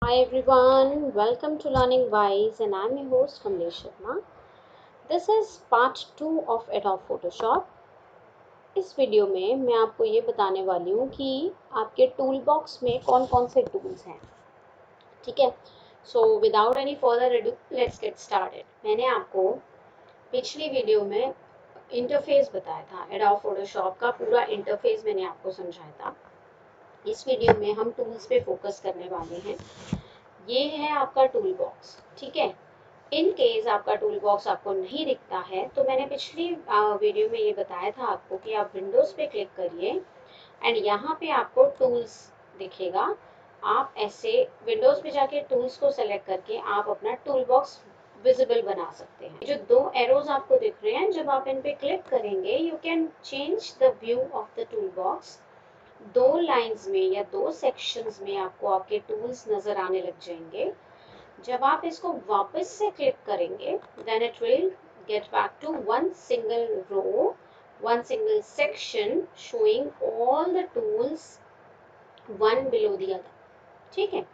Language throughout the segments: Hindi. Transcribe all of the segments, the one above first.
Hi everyone, welcome to Learning Wise and I'm your host Kamlesh Sharma. This is part 2 of Adobe Photoshop. इस वीडियो में मैं आपको ये बताने वाली हूँ कि आपके टूल बॉक्स में कौन कौन से टूल्स हैं। ठीक है, so without any further ado let's get started. मैंने आपको पिछली वीडियो में इंटरफेस बताया था, एडोब फोटोशॉप का पूरा इंटरफेस मैंने आपको समझाया था। इस वीडियो में हम टूल्स पे फोकस करने वाले हैं। ये है आपका टूल बॉक्स। ठीक है, इन केस आपका टूल बॉक्स आपको नहीं दिखता है तो मैंने पिछली वीडियो में ये बताया था आपको कि आप विंडोज पे क्लिक करिए एंड यहाँ पे आपको टूल्स दिखेगा। आप ऐसे विंडोज पे जाके टूल्स को सेलेक्ट करके आप अपना टूल बॉक्स विजिबल बना सकते हैं। जो दो एरोज आपको दिख रहे हैं, जब आप इन पे क्लिक करेंगे you can change the view of the tool box. दो लाइंस में या दो सेक्शंस में आपको आपके टूल्स नजर आने लग जाएंगे। जब आप इसको वापस से क्लिक करेंगे then it will get back to one single row, one single section showing all the tools one below the other। ठीक है,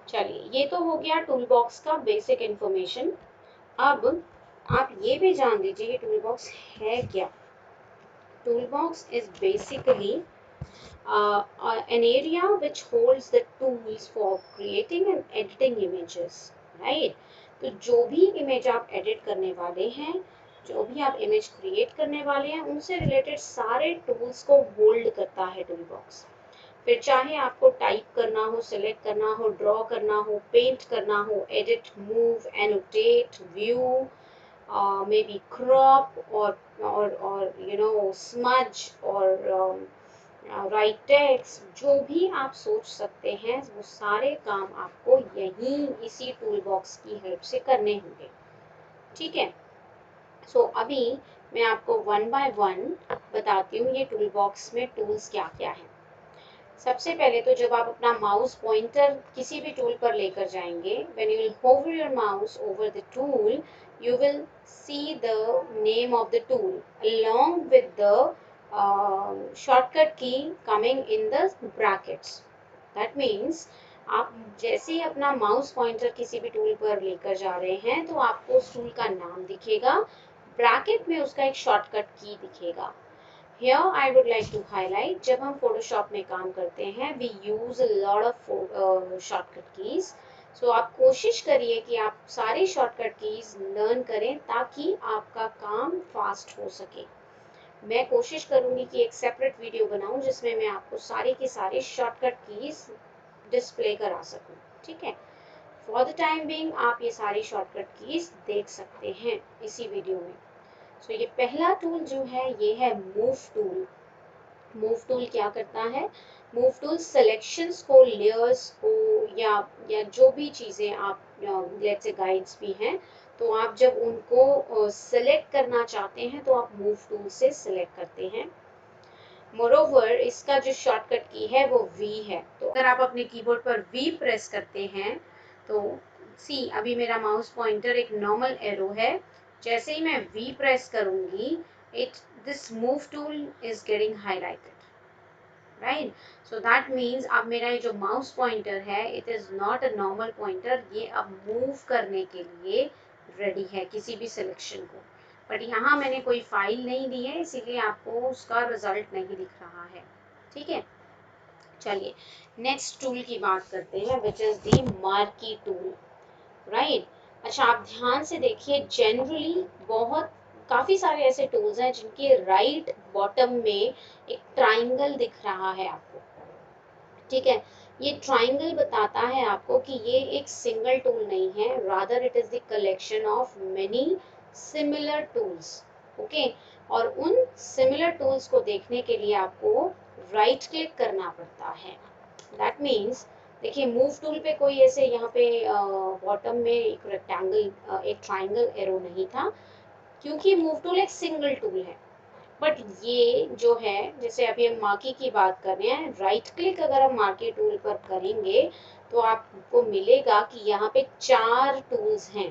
चलिए ये तो हो गया टूल बॉक्स का बेसिक इंफॉर्मेशन। अब आप ये भी जान लीजिए कि टूल बॉक्स है क्या। Tool box is basically an area which holds the tools for creating and editing images, right? तो जो भी इमेज आप एडिट करने वाले हैं, जो भी आप इमेज क्रिएट करने वाले हैं, उनसे रिलेटेड सारे टूल्स को होल्ड करता है टूल बॉक्स। फिर चाहे आपको टाइप करना हो, सिलेक्ट करना हो, ड्रॉ करना हो, पेंट करना हो, edit, move, annotate, view, may be crop और स्मज और राइट टेक्स्ट, जो भी आप सोच सकते हैं वो सारे काम आपको यहीं इसी टूल बॉक्स की हेल्प से करने होंगे। ठीक है, सो अभी मैं आपको वन बाय वन बताती हूँ ये टूल बॉक्स में टूल्स क्या क्या हैं। सबसे पहले तो जब आप अपना माउस पॉइंटर किसी भी टूल पर लेकर जाएंगे, when you will hover your mouse over the tool you will see the name of the tool along with the shortcut key coming in the brackets। That means आप जैसे ही अपना माउस पॉइंटर किसी भी टूल पर लेकर जा रहे हैं तो आपको उस टूल का नाम दिखेगा, ब्रैकेट में उसका एक शॉर्टकट की दिखेगा। Here I would like to highlight, जब हम Photoshop में काम करते हैं we use a lot of shortcut keys। So आप कोशिश करिए कि आप सारे शॉर्टकट कीज लर्न करें ताकि आपका काम फास्ट हो सके। मैं कोशिश करूंगी कि एक सेपरेट वीडियो बनाऊं जिसमें मैं आपको सारे के सारे शॉर्टकट कीज डिस्प्ले करा सकूं। ठीक है, फॉर द टाइम बीइंग आप ये सारी शॉर्टकट कीज देख सकते हैं इसी वीडियो में। सो ये पहला टूल जो है ये है मूव टूल। मूव टूल क्या करता है? मूव टूल सिलेक्शंस को, लेयर्स को या जो भी चीज़ें आप लेट्स से गाइड्स भी हैं, तो आप जब उनको सेलेक्ट करना चाहते हैं तो आप मूव टूल से सेलेक्ट करते हैं। मोरोवर इसका जो शॉर्टकट की है वो V है। तो अगर आप अपने कीबोर्ड पर V प्रेस करते हैं तो सी अभी मेरा माउस पॉइंटर एक नॉर्मल एरो है। जैसे ही मैं V प्रेस करूंगी it this move tool is getting highlighted, right? So that means अब मेरा ये जो माउस पॉइंटर है it is not a normal pointer, ये अब मूव करने के लिए रेडी है किसी भी सिलेक्शन को। बट यहाँ मैंने कोई फाइल नहीं दी है इसीलिए आपको उसका रिजल्ट नहीं दिख रहा है। ठीक है, चलिए नेक्स्ट टूल की बात करते हैं which is the marquee tool, right? अच्छा आप ध्यान से देखिए, जनरली बहुत काफी सारे ऐसे टूल्स हैं जिनके राइट बॉटम में एक ट्राइंगल दिख रहा है आपको। ठीक है, ये ट्राइंगल बताता है आपको कि ये एक सिंगल टूल नहीं है, rather it is the collection of many similar tools. Okay, और उन सिमिलर टूल्स को देखने के लिए आपको राइट क्लिक करना पड़ता है। दैट मीन्स देखिए मूव टूल पे कोई ऐसे यहाँ पे बॉटम में एक रेक्टेंगल एक ट्राइंगल एरो नहीं था क्योंकि मूव टूल एक सिंगल टूल है। बट ये जो है, जैसे अभी हम मार्की की बात कर रहे हैं, राइट क्लिक अगर हम मार्की टूल पर करेंगे तो आपको मिलेगा कि यहाँ पे 4 टूल्स हैं।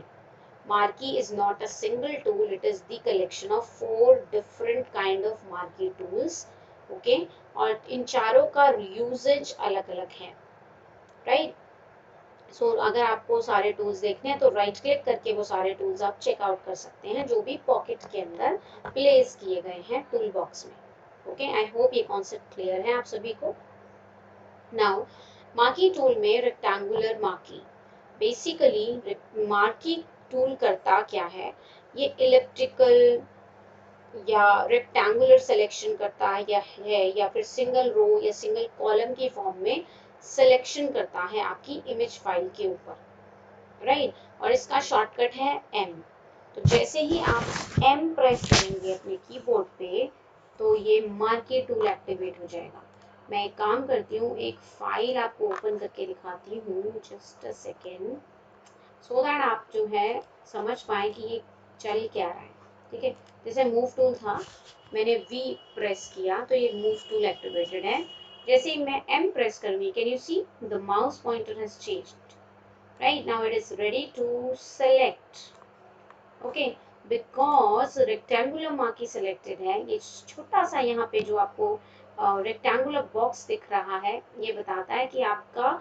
Marquee is not a single tool, it is the collection of 4 different kind of marquee tools. Okay, और इन चारों का यूजेज अलग अलग है, राइट? अगर आपको सारे टूल्स देखने हैं तो राइट क्लिक करके वो सारे टूल्स आप चेकआउट कर सकते हैं जो भी पॉकेट के अंदर प्लेस किए गए हैं टूल बॉक्स में। ओके, आई होप ये कॉन्सेप्ट क्लियर है आप सभी को। नाउ मार्की टूल में rectangular marquee, basically marquee tool करता क्या है, ये इलिप्टिकल या रेक्टेंगुलर सिलेक्शन करता है या फिर सिंगल रो या सिंगल कॉलम की फॉर्म में सिलेक्शन करता है आपकी इमेज फाइल के ऊपर, राइट। और इसका शॉर्टकट है एम। तो जैसे ही आप एम प्रेस करेंगे अपने कीबोर्ड पे तो ये मार्की टूल एक्टिवेट हो जाएगा। मैं एक काम करती हूँ, एक फाइल आपको ओपन करके दिखाती हूँ, just a second, so that आप जो है समझ पाए कि ये चल क्या रहा है। ठीक है, जैसे मूव टूल था, मैंने वी प्रेस किया तो ये मूव टूल एक्टिवेटेड है। जैसे ही मैं एम प्रेस करूंगी, can you see the mouse pointer has changed, right now it is ready to select, okay, because rectangular marquee selected है। ये छोटा सा यहाँ पे जो आपको रेक्टेंगुलर बॉक्स दिख रहा है ये बताता है कि आपका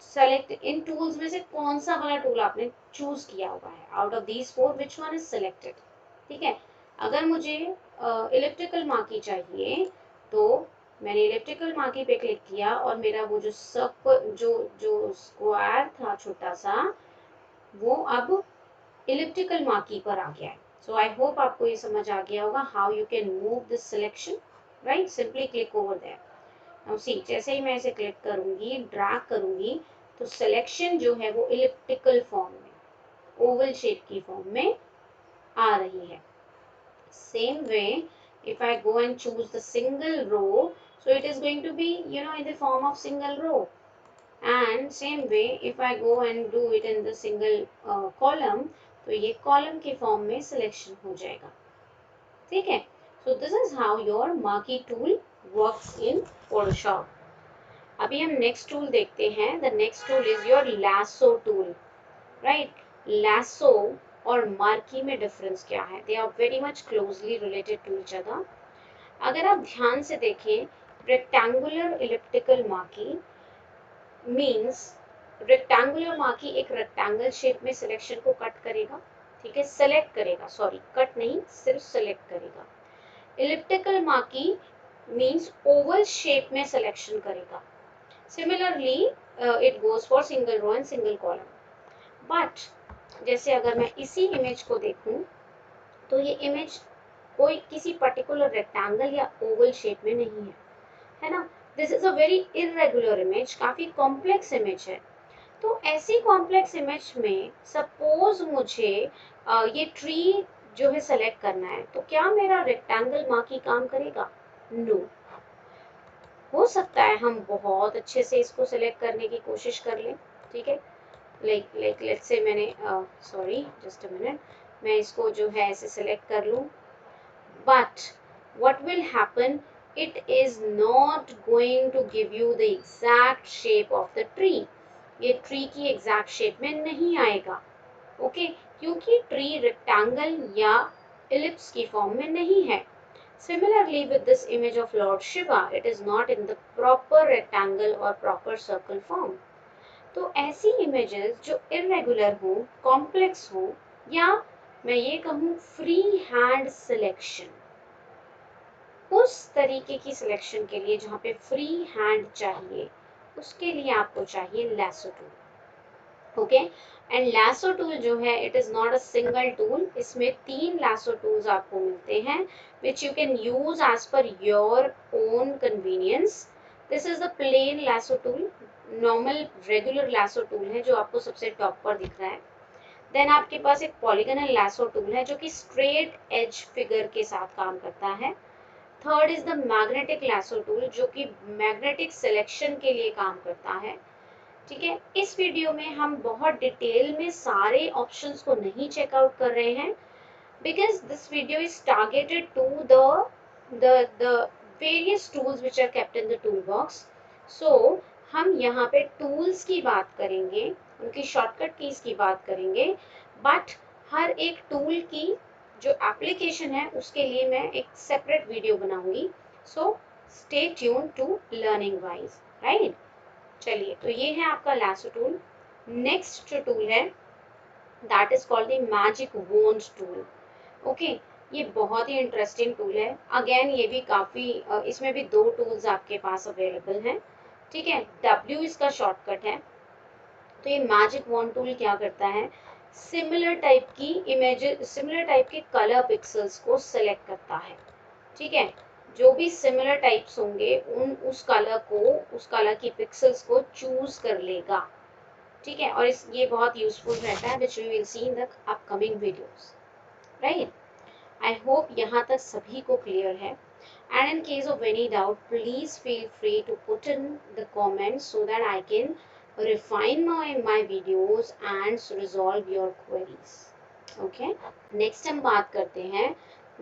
सेलेक्ट इन टूल्स में से कौन सा वाला टूल आपने चूज किया हुआ है, out of these four which one is selected. ठीक है, अगर मुझे इलेक्ट्रिकल मार्की चाहिए तो मैंने इलेक्ट्रिकल मार्की पे क्लिक किया और मेरा वो जो सर्कल जो जो स्क्वायर था छोटा सा, वो अब इलिप्टिकल मार्की पर आ गया है। सो आई होप आपको ये समझ आ गया होगा how you can move this selection, right. Simply click over there. Now see, जैसे ही मैं इसे क्लिक करूंगी, ड्रैग करूंगी, तो सिलेक्शन जो है वो इलिप्टिकल फॉर्म में, ओवल शेप की फॉर्म में आ रही है। Same way, if I go and choose the single row, so it is going to be, in the form of single row. And same way, if I go and do it in the single column, तो ये column के form में selection हो जाएगा। ठीक है? So this is how your marquee tool works in Photoshop. अभी हम next tool देखते हैं। The next tool is your lasso tool, right? Lasso और मार्की में डिफरेंस क्या है? They are very much closely related to each other. अगर आप ध्यान से देखें, rectangular elliptical marquee means rectangular marquee एक रेक्टेंगल शेप में सिलेक्शन को कट करेगा, ठीक है, सेलेक्ट करेगा, सॉरी कट नहीं, सिर्फ सेलेक्ट करेगा। Elliptical marquee means oval shape में सिलेक्शन करेगा। Similarly it goes for single row and single column. But जैसे अगर मैं इसी इमेज को देखूं तो ये इमेज कोई किसी पर्टिकुलर रेक्टेंगल या ओवल शेप में नहीं है, है ना। This is a very irregular image, काफी कॉम्प्लेक्स इमेज है। तो ऐसी कॉम्प्लेक्स इमेज में सपोज मुझे ये ट्री जो है सेलेक्ट करना है, तो क्या मेरा रेक्टेंगल मार्की काम करेगा? नो। हो सकता है हम बहुत अच्छे से इसको सेलेक्ट करने की कोशिश कर लें, ठीक है, लाइक लेट्स से मैंने सॉरी जस्ट अ मिनट, मैं इसको जो है ऐसे सेलेक्ट कर लूं, but what will happen, it is not going to give you the exact shape of the tree। ये ट्री की एग्जैक्ट शेप में नहीं आएगा, ओके, क्योंकि ट्री रेक्टेंगल या इलिप्स की फॉर्म में नहीं है। Similarly with this image of Lord Shiva, it is not in the proper rectangle or proper circle form। तो ऐसी इमेजेस जो इरेगुलर हो, कॉम्प्लेक्स हो, या मैं ये कहूँ फ्री हैंड सिलेक्शन, उस तरीके की सिलेक्शन के लिए जहाँ पे फ्री हैंड चाहिए, उसके लिए आपको चाहिए lasso tool. Okay, and lasso tool जो है it is not a single tool, इसमें 3 लैसो टूल्स आपको मिलते हैं which you can use as per your own convenience. This is the plain lasso tool, normal regular lasso tool है जो आपको सबसे टॉप पर दिख रहा है। देन आपके पास एक पॉलीगोनल लैसो टूल है जो कि स्ट्रेट एज फिगर के साथ काम करता है। Third is the magnetic lasso tool जो कि मैग्नेटिक सिलेक्शन के लिए काम करता है। ठीक है, इस वीडियो में हम बहुत डिटेल में सारे ऑप्शंस को नहीं चेकआउट कर रहे हैं because this video is targeted to the various tools which are kept in the tool box. So हम यहाँ पे टूल्स की बात करेंगे, उनकी शॉर्टकट कीज की बात करेंगे, बट हर एक टूल की जो एप्लीकेशन है उसके लिए मैं एक सेपरेट वीडियो बनाऊंगी। So stay tune to learning wise, right. चलिए, तो ये है आपका लैसो टूल। नेक्स्ट जो टूल है that is called the magic wand tool. Okay, ये बहुत ही इंटरेस्टिंग टूल है। अगेन ये भी काफ़ी इसमें भी दो टूल्स आपके पास अवेलेबल हैं। ठीक है, W इसका शॉर्टकट है। तो ये मैजिक वॉन्ड टूल क्या करता है, सिमिलर टाइप की इमेज, सिमिलर टाइप के कलर पिक्सल्स को सिलेक्ट करता है। ठीक है, जो भी सिमिलर टाइप्स होंगे उस कलर को, उस कलर की पिक्सल्स को चूज कर लेगा। ठीक है, और ये बहुत यूजफुल रहता है, which we will see in the upcoming videos, right. I hope यहाँ तक सभी को क्लियर है। And in case of any doubt, please feel free to put in the comments so that I can refine my videos and resolve your queries. Okay. Next हम बात करते हैं,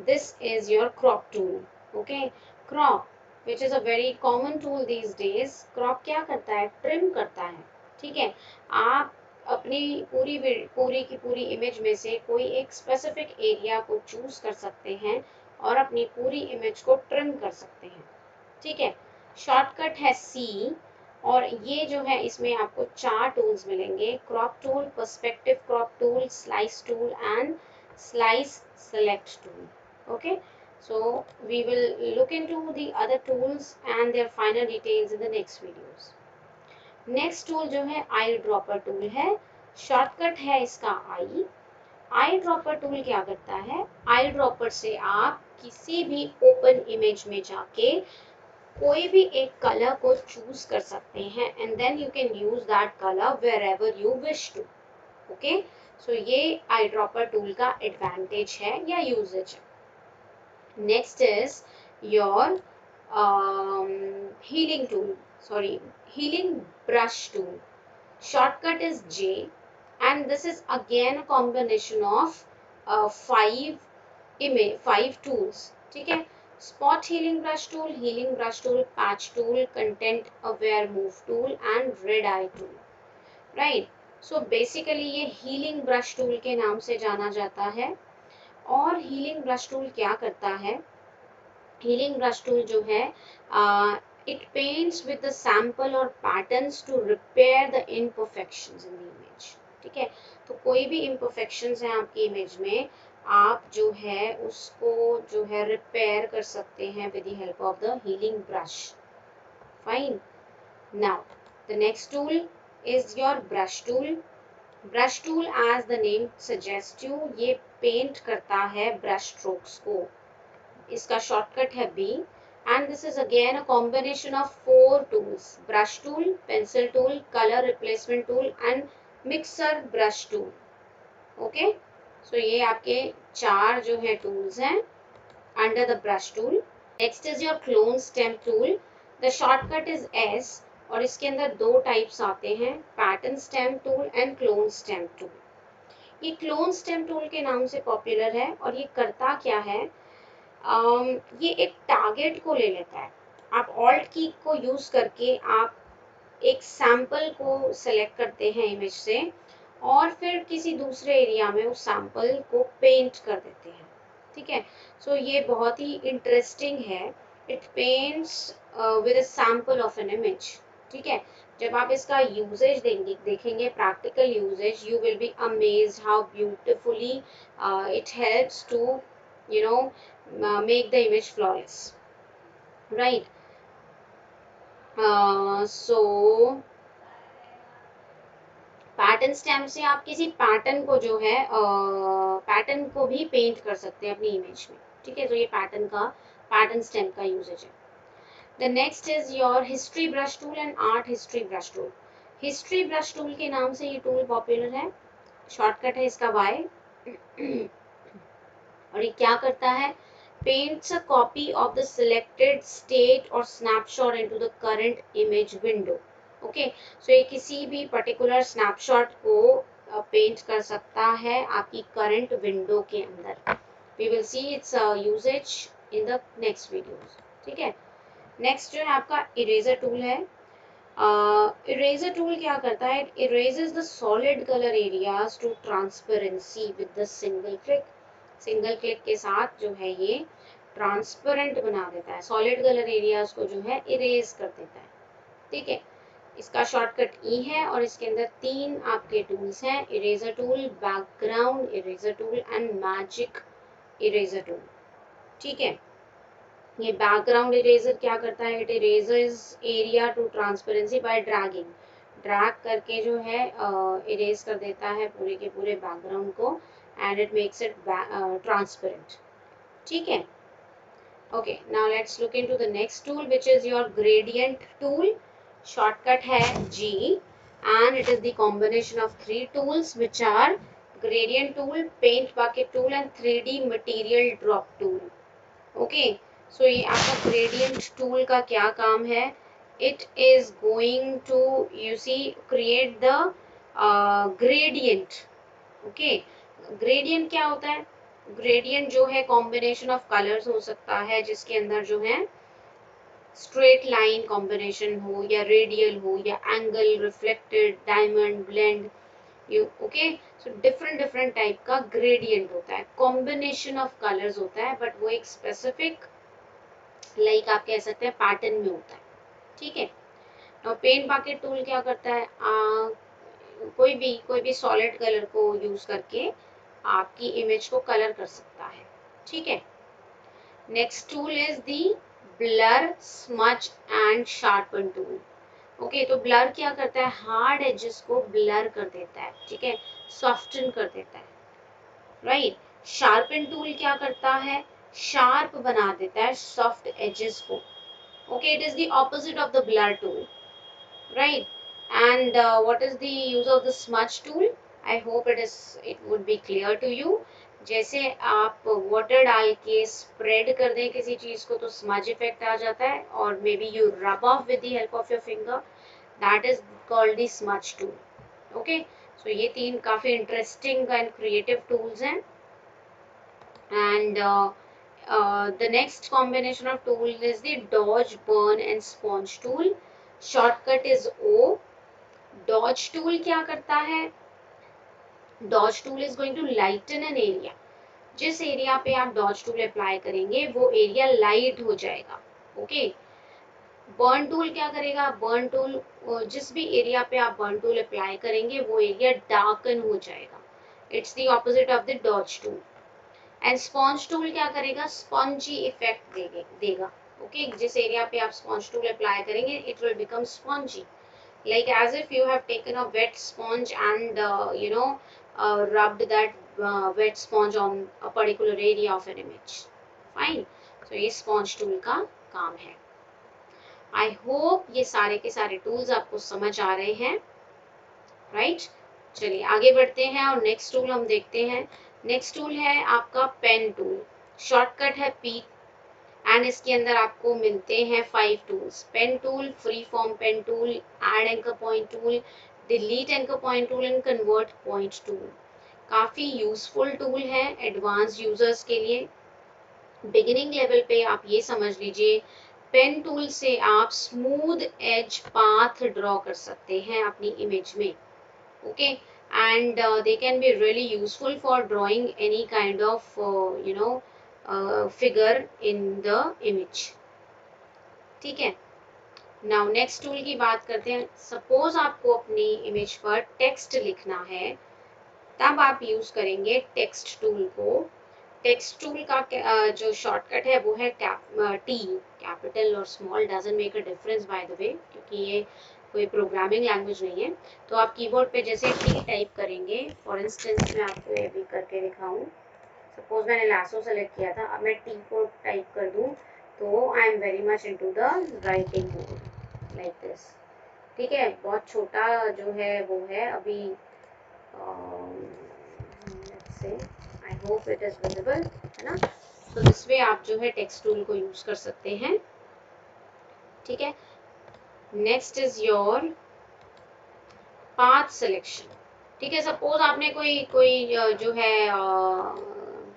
this is your crop tool. Okay. Crop, which is a very common tool these days. Crop क्या करता है, trim करता है। ठीक है, आप अपनी पूरी की पूरी इमेज में से कोई एक स्पेसिफिक एरिया को चूज कर सकते हैं और अपनी पूरी इमेज को ट्रिम कर सकते हैं। ठीक है, शॉर्टकट है C, और ये जो है इसमें आपको 4 टूल्स मिलेंगे, crop tool, perspective crop tool, slice tool and slice select tool. Okay, so we will look into the other tools and their final details in the next videos. Next tool जो है आई ड्रॉपर टूल है, शॉर्टकट है इसका I। आई ड्रॉपर टूल क्या करता है, आई ड्रॉपर से आप किसी भी ओपन इमेज में जाके कोई भी एक कलर को चूज कर सकते हैं and then you can use that colour wherever you wish to. Okay, so ये आई ड्रॉपर टूल का एडवांटेज है या यूजेज है। Next is your healing tool, sorry, healing brush tool. Shortcut is J, and this is again a combination of 5 tools. ठीक है, spot healing brush tool, patch tool, content aware move tool and red eye tool. Right. So basically ये healing brush tool के नाम से जाना जाता है। और healing brush tool क्या करता है, healing brush tool जो है it paints with the sample or patterns to repair the imperfections in the image। ठीक है, तो कोई भी imperfections है आपकी इमेज में, आप जो है उसको जो है रिपेयर कर सकते हैं with the help of the healing brush। Fine. Now the next tool is your brush tool। brush tool as the name suggests you, ये पेंट करता है brush strokes को। इसका शॉर्टकट है B, and this is again a combination of 4 tools: brush tool, pencil tool, color replacement tool and mixer brush tool। okay, so ये आपके 4 जो है tools हैं under the brush tool। next is your clone stamp tool। the shortcut is S, और इसके अंदर 2 टाइप्स आते हैं, pattern stamp tool and clone stamp tool। ये क्लोन स्टैम्प टूल के नाम से पॉपुलर है और ये करता क्या है, ये एक टारगेट को ले लेता है। आप ऑल्ट की को यूज करके आप एक सैंपल को सिलेक्ट करते हैं इमेज से और फिर किसी दूसरे एरिया में उस सैंपल को पेंट कर देते हैं। ठीक है, सो ये बहुत ही इंटरेस्टिंग है। It paints with a sample of an image. ठीक है, जब आप इसका यूजेज देखेंगे practical usage, you will be amazed how beautifully it helps to make the image flawless, right? So pattern stamp से आप किसी पैटर्न को जो है पैटर्न को भी पेंट कर सकते हैं अपनी इमेज में। ठीक है, तो ये पैटर्न स्टैम्प का यूजेज है। The next is your history brush tool and art history brush tool. History brush tool के नाम से ये टूल पॉपुलर है, शॉर्टकट है इसका Y। और ये क्या करता है, paints a copy of the selected state or snapshot into the current image window। okay, so ये किसी भी particular snapshot को पेंट कर सकता है आपकी current window के अंदर। we will see its usage in the next videos। ठीक है, next जो है आपका eraser tool है। eraser tool क्या करता है, it erases the solid color areas to transparency with the single click। Single click के साथ जो है ये ट्रांसपेरेंट बना देता है, सॉलिड कलर एरियाज को जो है इरेज कर देता है। ठीक है, इसका शॉर्टकट ई है और इसके अंदर 3 आपके टूल्स हैं, eraser tool, background eraser tool and magic eraser tool. ठीक है, ये बैकग्राउंड इरेजर क्या करता है, it erasers area to transparency by dragging, drag करके जो है इरेज कर देता है पूरे के पूरे बैकग्राउंड को and it makes it transparent. ठीक है, okay, now let's look into the next tool, which is your gradient tool. Shortcut है G and it is the combination of 3 tools which are gradient tool, paint bucket tool and 3D material drop tool. Okay, so ये आपका gradient tool का क्या काम है, it is going to you see create the gradient. Okay, gradient क्या होता है, ग्रेडियंट जो है कॉम्बिनेशन ऑफ कलर्स हो सकता है जिसके अंदर जो है स्ट्रेट लाइन कॉम्बिनेशन हो या रेडियल हो या angle, reflected, diamond, blend, you okay, so different different type का ग्रेडियंट होता है, कॉम्बिनेशन ऑफ कलर्स होता है, बट वो एक स्पेसिफिक लाइक आप कह सकते हैं पैटर्न में होता है। ठीक है, और पेंट बकेट टूल क्या करता है, कोई भी सॉलिड कलर को यूज करके आपकी इमेज को कलर कर सकता है। ठीक है, next tool is the blur, smudge and sharpen tool. Okay, तो ब्लर क्या करता है, हार्ड एजेस को ब्लर कर देता है। ठीक है, सॉफ्टन कर देता है, राइट। शार्पन टूल क्या करता है, शार्प बना देता है सॉफ्ट एजेस को। Okay, it is the opposite of the blur tool, right? And what is the use of the smudge tool? I hope it would be clear to you. जैसे आप वाटर डाल के स्प्रेड कर दें किसी चीज को तो स्मज इफेक्ट आ जाता है, और maybe you rub off with the help of your finger, that is called the smudge tool. Okay, so ये 3 काफी इंटरेस्टिंग एंड क्रिएटिव टूल्स हैं। And the next combination of tool is the dodge, burn and sponge tool. Shortcut is O. Dodge tool क्या करता है, dodge tool is going to lighten an area. जिस एरिया पे आप dodge tool अप्लाई करेंगे वो एरिया लाइट हो जाएगा। ओके, burn tool क्या करेगा, burn tool जिस भी एरिया पे आप burn tool अप्लाई करेंगे वो एरिया डार्कन हो जाएगा। It's the opposite of the dodge tool. And sponge tool क्या करेगा, स्पॉन्जी इफेक्ट देगा। ओके, जिस एरिया पे आप स्पॉन्ज टूल अप्लाई करेंगे it will become spongy, like as if you have taken a wet sponge and rubbed that wet sponge on a particular area of an image. Fine, so ये sponge tool का काम है। I hope ये सारे के सारे tools आपको समझ आ रहे हैं, right? चलिए आगे बढ़ते हैं और नेक्स्ट टूल हम देखते हैं। नेक्स्ट टूल है आपका पेन टूल, शॉर्टकट है P एंड इसके अंदर आपको मिलते हैं 5 tools, pen tool, free form pen tool, add anchor point tool, delete anchor point tool and convert point tool. काफ़ी यूजफुल टूल है एडवांस यूजर्स के लिए। बिगिनिंग लेवल पे आप ये समझ लीजिए, पेन टूल से आप स्मूथ एज पाथ ड्रॉ कर सकते हैं अपनी इमेज में। Okay, and they can be really useful for drawing any kind of figure in the image. ठीक है, नाउ नेक्स्ट टूल की बात करते हैं। सपोज आपको अपनी इमेज पर टेक्स्ट लिखना है, तब आप यूज करेंगे टेक्स्ट टूल को। टेक्स्ट टूल का जो शॉर्टकट है वो है टी, कैपिटल और small doesn't make a difference by the way, क्योंकि ये कोई प्रोग्रामिंग लैंग्वेज नहीं है। तो आप कीबोर्ड पे जैसे टी टाइप करेंगे, फॉर इंस्टेंस मैं आपको ये भी करके दिखाऊं, सपोज मैंने लासो सेलेक्ट किया था, अब मैं टी को टाइप कर दूं तो I am very much into the writing mode like this. ठीक है, बहुत छोटा जो है वो है अभी, let's say I hope it is visible, है ना। तो दिस वे आप जो है टेक्स्ट टूल को यूज कर सकते हैं। ठीक है, next is your path selection. ठीक है, सपोज आपने कोई जो है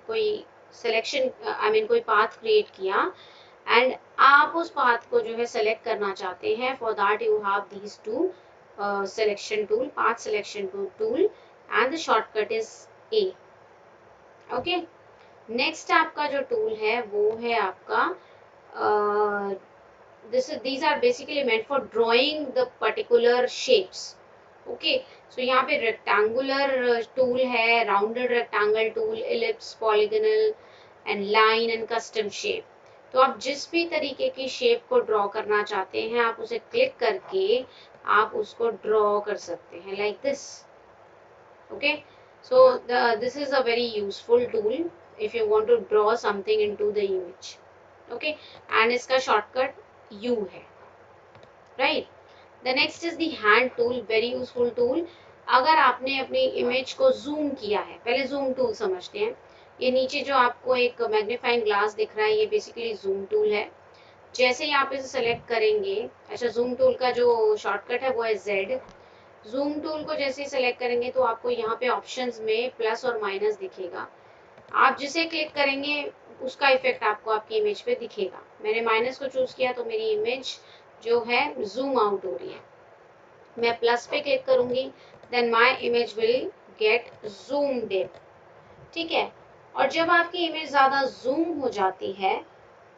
कोई सिलेक्शन आई मीन कोई पाथ क्रिएट किया एंड आप उस पाथ को जो है सेलेक्ट करना चाहते हैं, for that you have these two selection tool, path selection tool and the shortcut is a. Okay, next आपका जो टूल है वो है आपका these are basically meant for drawing the particular shapes. Okay, so यहाँ पे रेक्टेंगुलर टूल है, rounded rectangle tool, ellipse, polygonal and line and custom shape. तो आप जिस भी तरीके की शेप को ड्रॉ करना चाहते हैं आप उसे क्लिक करके आप उसको ड्रॉ कर सकते हैं like this. Okay, so this is a very useful tool if you want to draw something into the image. Okay, and इसका shortcut U है, right? The next is the hand tool, very useful tool। अगर आपने अपनी इमेज को जूम किया है, पहले जूम टूल समझते हैं। ये नीचे जो आपको एक मैग्नीफाइंग ग्लास दिख रहा है ये बेसिकली जूम टूल है। जैसे ही आप इसे सेलेक्ट करेंगे, अच्छा जूम टूल का जो शॉर्टकट है वो है Z। जूम टूल को जैसे ही सेलेक्ट करेंगे तो आपको यहाँ पे ऑप्शंस में प्लस और माइनस दिखेगा। आप जिसे क्लिक करेंगे उसका इफेक्ट आपको आपकी इमेज पे दिखेगा। मैंने माइनस को चूज किया तो मेरी इमेज जो है जूम आउट हो रही है। मैं प्लस पे क्लिक करूंगी, then my image will get zoomed in। ठीक है, और जब आपकी इमेज ज्यादा जूम हो जाती है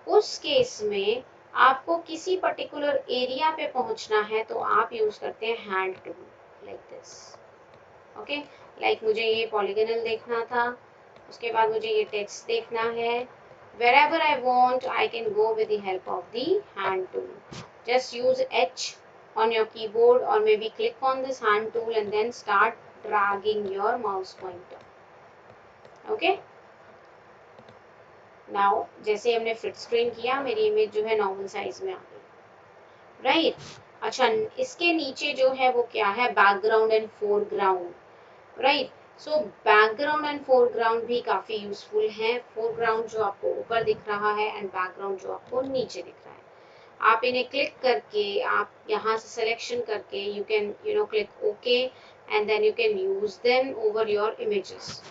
उस केस में आपको किसी पर्टिकुलर एरिया पे पहुंचना है तो आप यूज करते हैं hand tool like this. Okay, like मुझे ये पॉलीगोनल देखना था, उसके बाद मुझे ये टेक्स्ट देखना है। wherever I want I can go with the help of the hand tool। just use H on your keyboard or maybe click on this hand tool and then start dragging your mouse pointer। okay, now जैसे हमने फ्लिप स्क्रीन किया मेरी इमेज जो है नॉर्मल साइज में आ गई, राइट? अच्छा, इसके नीचे जो है वो क्या है, background and foreground, right? So background and foreground भी काफी यूजफुल है। फोरग्राउंड जो आपको ऊपर दिख रहा है एंड बैकग्राउंड जो आपको नीचे दिख रहा है। आप इन्हें क्लिक करके आप यहाँ से सिलेक्शन करके you can click okay and then you can use them over your images.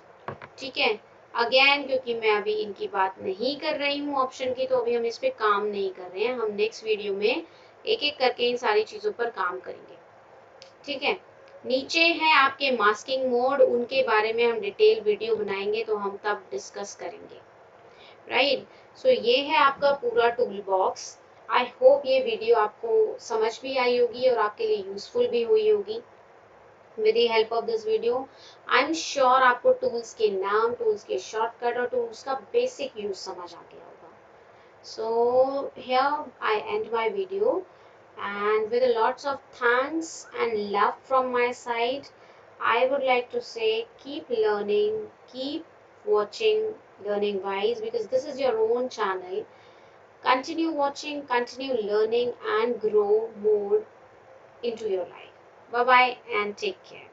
ठीक है, अगेन क्योंकि मैं अभी इनकी बात नहीं कर रही हूँ ऑप्शन की, तो अभी हम इस पे काम नहीं कर रहे हैं। हम नेक्स्ट वीडियो में एक एक करके इन सारी चीजों पर काम करेंगे। ठीक है, नीचे है आपके मास्किंग मोड, उनके बारे में हम डिटेल वीडियो बनाएंगे तो हम तब डिस्कस करेंगे, राइट? सो ये है आपका पूरा टूल बॉक्स। आई होप ये वीडियो आपको समझ भी आई होगी और आपके लिए यूजफुल भी हुई होगी। with the help of this video I'm sure आपको टूल्स के नाम, टूल्स के शॉर्टकट और टूल्स का बेसिक यूज समझ आ गया होगा। So here I end my video and with lots of thanks and love from my side I would like to say keep learning, keep watching Learning Wise because this is your own channel। Continue watching, continue learning and grow more into your life। Bye bye and take care।